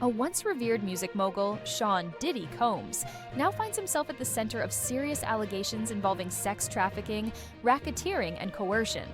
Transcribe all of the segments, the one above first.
A once revered music mogul, Sean "Diddy" Combs, now finds himself at the center of serious allegations involving sex trafficking, racketeering, and coercion.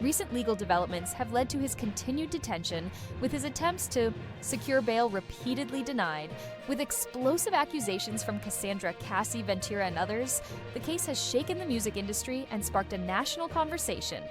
Recent legal developments have led to his continued detention, with his attempts to secure bail repeatedly denied. With explosive accusations from Cassie, Ventura, and others, the case has shaken the music industry and sparked a national conversation.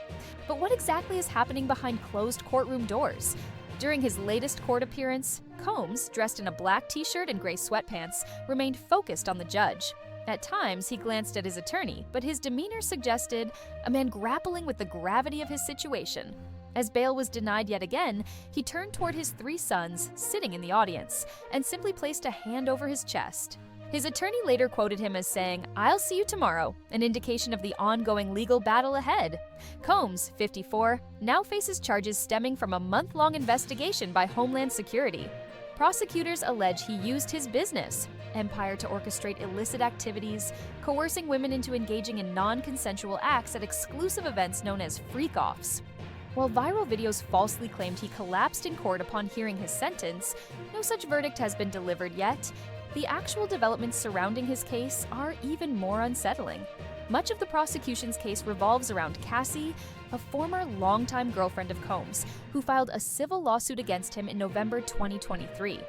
But what exactly is happening behind closed courtroom doors? During his latest court appearance, Combs, dressed in a black t-shirt and gray sweatpants, remained focused on the judge. At times, he glanced at his attorney, but his demeanor suggested a man grappling with the gravity of his situation. As bail was denied yet again, he turned toward his three sons, sitting in the audience, and simply placed a hand over his chest. His attorney later quoted him as saying, "I'll see you tomorrow," an indication of the ongoing legal battle ahead. Combs, 54, now faces charges stemming from a month-long investigation by Homeland Security. Prosecutors allege he used his business empire to orchestrate illicit activities, coercing women into engaging in non-consensual acts at exclusive events known as freak-offs. While viral videos falsely claimed he collapsed in court upon hearing his sentence, no such verdict has been delivered yet. The actual developments surrounding his case are even more unsettling. Much of the prosecution's case revolves around Cassie, a former longtime girlfriend of Combs, who filed a civil lawsuit against him in November 2023.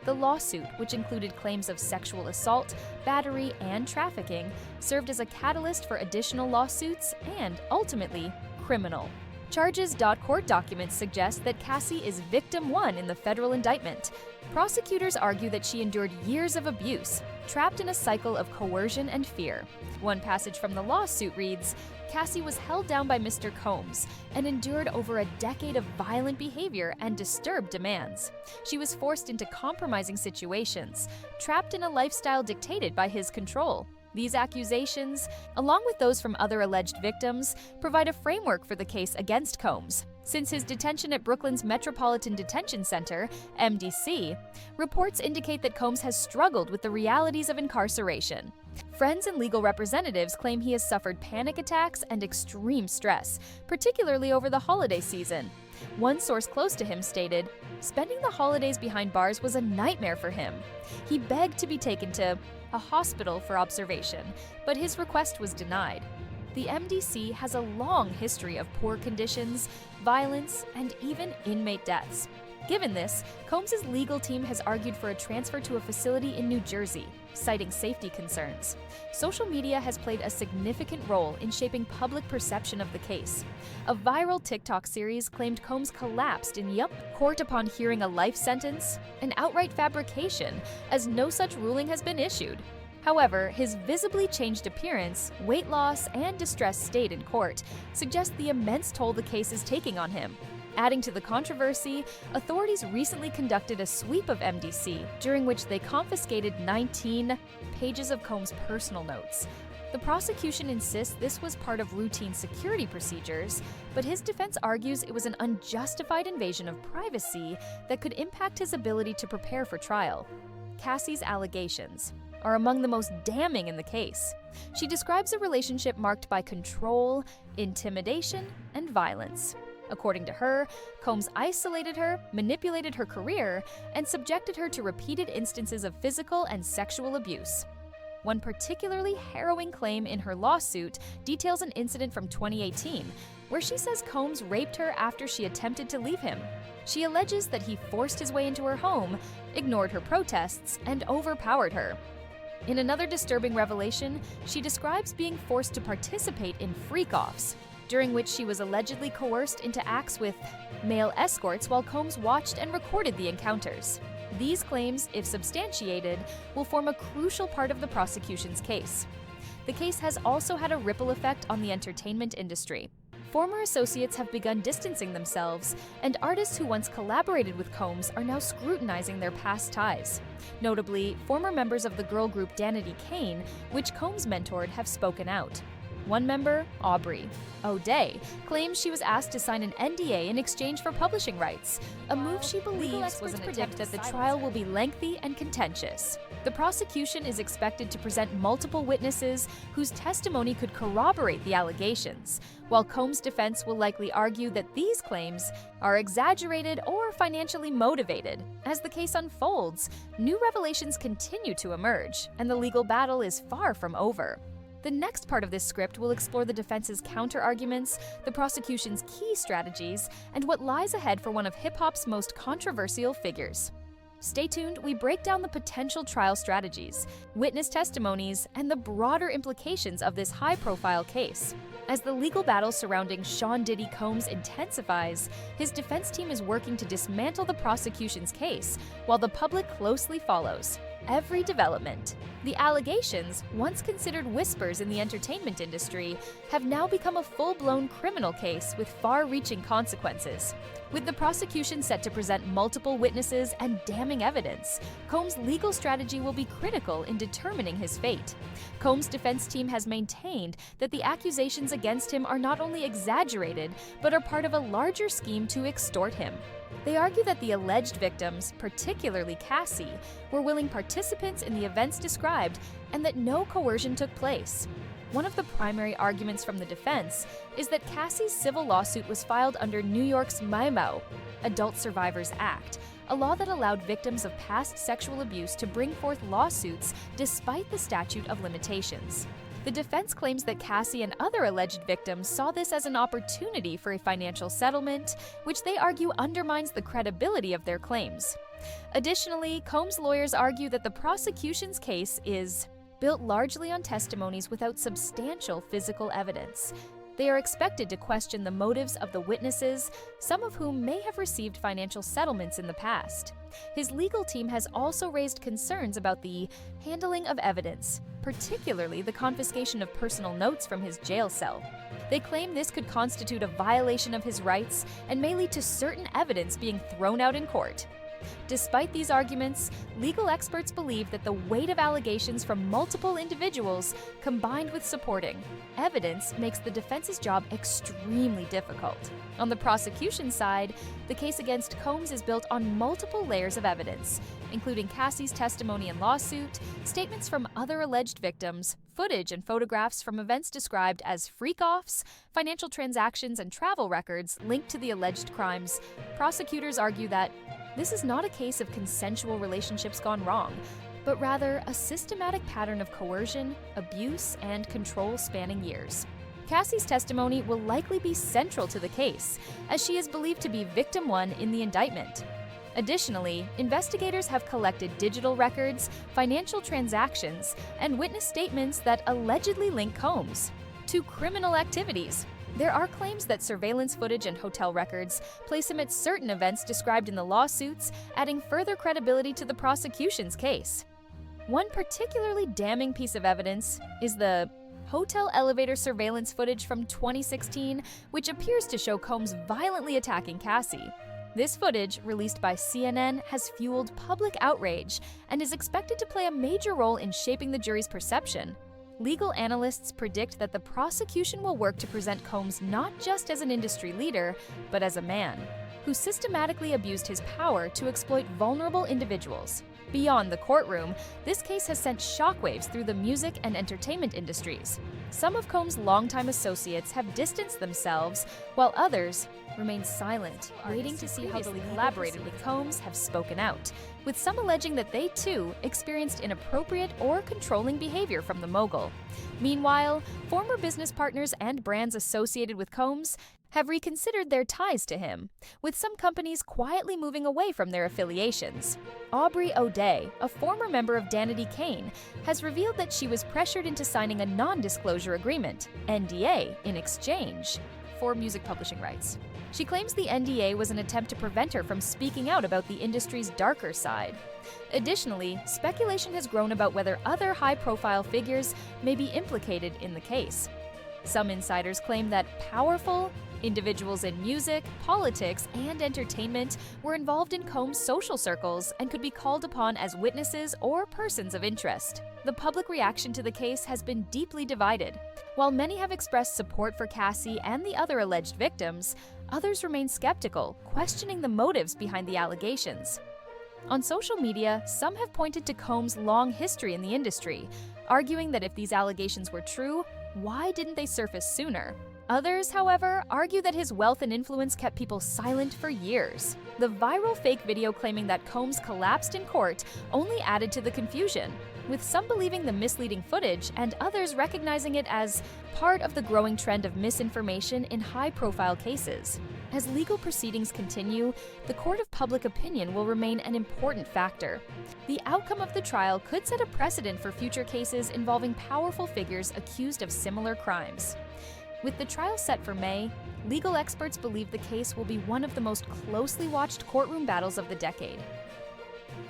The lawsuit, which included claims of sexual assault, battery, and trafficking, served as a catalyst for additional lawsuits and, ultimately, criminal. Charges.court documents suggest that Cassie is victim one in the federal indictment. Prosecutors argue that she endured years of abuse, trapped in a cycle of coercion and fear. One passage from the lawsuit reads, "Cassie was held down by Mr. Combs and endured over a decade of violent behavior and disturbed demands. She was forced into compromising situations, trapped in a lifestyle dictated by his control." These accusations, along with those from other alleged victims, provide a framework for the case against Combs. Since his detention at Brooklyn's Metropolitan Detention Center, MDC, reports indicate that Combs has struggled with the realities of incarceration. Friends and legal representatives claim he has suffered panic attacks and extreme stress, particularly over the holiday season. One source close to him stated, "Spending the holidays behind bars was a nightmare for him. He begged to be taken to a hospital for observation, but his request was denied." The MDC has a long history of poor conditions, violence, and even inmate deaths. Given this, Combs' legal team has argued for a transfer to a facility in New Jersey, citing safety concerns. Social media has played a significant role in shaping public perception of the case. A viral TikTok series claimed Combs collapsed in court upon hearing a life sentence, an outright fabrication, as no such ruling has been issued. However, his visibly changed appearance, weight loss, and distressed state in court suggest the immense toll the case is taking on him. Adding to the controversy, authorities recently conducted a sweep of MDC, during which they confiscated 19 pages of Combs' personal notes. The prosecution insists this was part of routine security procedures, but his defense argues it was an unjustified invasion of privacy that could impact his ability to prepare for trial. Cassie's allegations are among the most damning in the case. She describes a relationship marked by control, intimidation, and violence. According to her, Combs isolated her, manipulated her career, and subjected her to repeated instances of physical and sexual abuse. One particularly harrowing claim in her lawsuit details an incident from 2018, where she says Combs raped her after she attempted to leave him. She alleges that he forced his way into her home, ignored her protests, and overpowered her. In another disturbing revelation, she describes being forced to participate in freak-offs, during which she was allegedly coerced into acts with male escorts while Combs watched and recorded the encounters. These claims, if substantiated, will form a crucial part of the prosecution's case. The case has also had a ripple effect on the entertainment industry. Former associates have begun distancing themselves, and artists who once collaborated with Combs are now scrutinizing their past ties. Notably, former members of the girl group Danity Kane, which Combs mentored, have spoken out. One member, Aubrey O'Day, claims she was asked to sign an NDA in exchange for publishing rights, a move she believes was an attempt that the trial will be lengthy and contentious. The prosecution is expected to present multiple witnesses whose testimony could corroborate the allegations, while Combs' defense will likely argue that these claims are exaggerated or financially motivated. As the case unfolds, new revelations continue to emerge, and the legal battle is far from over. The next part of this script will explore the defense's counter-arguments, the prosecution's key strategies, and what lies ahead for one of hip-hop's most controversial figures. Stay tuned, we break down the potential trial strategies, witness testimonies, and the broader implications of this high-profile case. As the legal battle surrounding Sean Diddy Combs intensifies, his defense team is working to dismantle the prosecution's case, while the public closely follows every development. The allegations, once considered whispers in the entertainment industry, have now become a full-blown criminal case with far-reaching consequences. With the prosecution set to present multiple witnesses and damning evidence, Combs' legal strategy will be critical in determining his fate. Combs' defense team has maintained that the accusations against him are not only exaggerated, but are part of a larger scheme to extort him. They argue that the alleged victims, particularly Cassie, were willing participants in the events described and that no coercion took place. One of the primary arguments from the defense is that Cassie's civil lawsuit was filed under New York's MIMO, Adult Survivors Act, a law that allowed victims of past sexual abuse to bring forth lawsuits despite the statute of limitations. The defense claims that Cassie and other alleged victims saw this as an opportunity for a financial settlement, which they argue undermines the credibility of their claims. Additionally, Combs' lawyers argue that the prosecution's case is built largely on testimonies without substantial physical evidence. They are expected to question the motives of the witnesses, some of whom may have received financial settlements in the past. His legal team has also raised concerns about the handling of evidence, particularly the confiscation of personal notes from his jail cell. They claim this could constitute a violation of his rights and may lead to certain evidence being thrown out in court. Despite these arguments, legal experts believe that the weight of allegations from multiple individuals, combined with supporting evidence, makes the defense's job extremely difficult. On the prosecution side, the case against Combs is built on multiple layers of evidence, including Cassie's testimony and lawsuit, statements from other alleged victims, footage and photographs from events described as freak-offs, financial transactions, and travel records linked to the alleged crimes. Prosecutors argue that this is not a case of consensual relationships gone wrong, but rather a systematic pattern of coercion, abuse, and control spanning years. Cassie's testimony will likely be central to the case, as she is believed to be victim one in the indictment. Additionally, investigators have collected digital records, financial transactions, and witness statements that allegedly link Combs to criminal activities. There are claims that surveillance footage and hotel records place him at certain events described in the lawsuits, adding further credibility to the prosecution's case. One particularly damning piece of evidence is the hotel elevator surveillance footage from 2016, which appears to show Combs violently attacking Cassie. This footage, released by CNN, has fueled public outrage and is expected to play a major role in shaping the jury's perception. Legal analysts predict that the prosecution will work to present Combs not just as an industry leader, but as a man who systematically abused his power to exploit vulnerable individuals. Beyond the courtroom, this case has sent shockwaves through the music and entertainment industries. Some of Combs' longtime associates have distanced themselves, while others remain silent, waiting to see how those who collaborated with Combs have spoken out, with some alleging that they too experienced inappropriate or controlling behavior from the mogul. Meanwhile, former business partners and brands associated with Combs have reconsidered their ties to him, with some companies quietly moving away from their affiliations. Aubrey O'Day, a former member of Danity Kane, has revealed that she was pressured into signing a non-disclosure agreement, NDA, in exchange for music publishing rights. She claims the NDA was an attempt to prevent her from speaking out about the industry's darker side. Additionally, speculation has grown about whether other high-profile figures may be implicated in the case. Some insiders claim that powerful individuals in music, politics, and entertainment were involved in Combs' social circles and could be called upon as witnesses or persons of interest. The public reaction to the case has been deeply divided. While many have expressed support for Cassie and the other alleged victims, others remain skeptical, questioning the motives behind the allegations. On social media, some have pointed to Combs' long history in the industry, arguing that if these allegations were true, why didn't they surface sooner? Others, however, argue that his wealth and influence kept people silent for years. The viral fake video claiming that Combs collapsed in court only added to the confusion, with some believing the misleading footage and others recognizing it as part of the growing trend of misinformation in high-profile cases. As legal proceedings continue, the court of public opinion will remain an important factor. The outcome of the trial could set a precedent for future cases involving powerful figures accused of similar crimes. With the trial set for May, legal experts believe the case will be one of the most closely watched courtroom battles of the decade.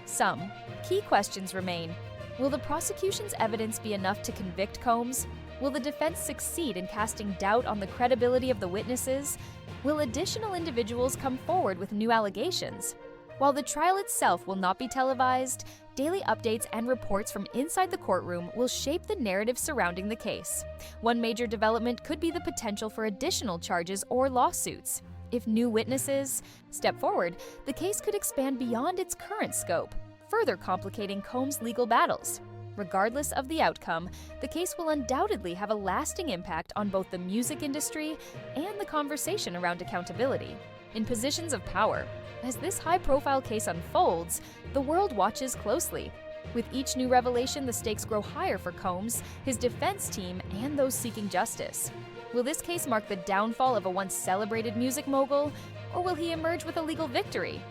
Some key questions remain. Will the prosecution's evidence be enough to convict Combs? Will the defense succeed in casting doubt on the credibility of the witnesses? Will additional individuals come forward with new allegations? While the trial itself will not be televised, daily updates and reports from inside the courtroom will shape the narrative surrounding the case. One major development could be the potential for additional charges or lawsuits. If new witnesses step forward, the case could expand beyond its current scope, further complicating Combs' legal battles. Regardless of the outcome, the case will undoubtedly have a lasting impact on both the music industry and the conversation around accountability. In positions of power, as this high-profile case unfolds, the world watches closely. With each new revelation, the stakes grow higher for Combs, his defense team, and those seeking justice. Will this case mark the downfall of a once celebrated music mogul, or will he emerge with a legal victory?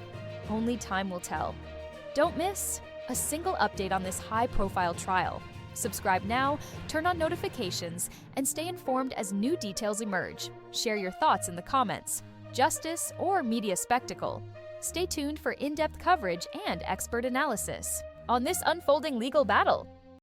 Only time will tell. Don't miss a single update on this high-profile trial. Subscribe now, turn on notifications, and stay informed as new details emerge. Share your thoughts in the comments. Justice or media spectacle? Stay tuned for in-depth coverage and expert analysis on this unfolding legal battle.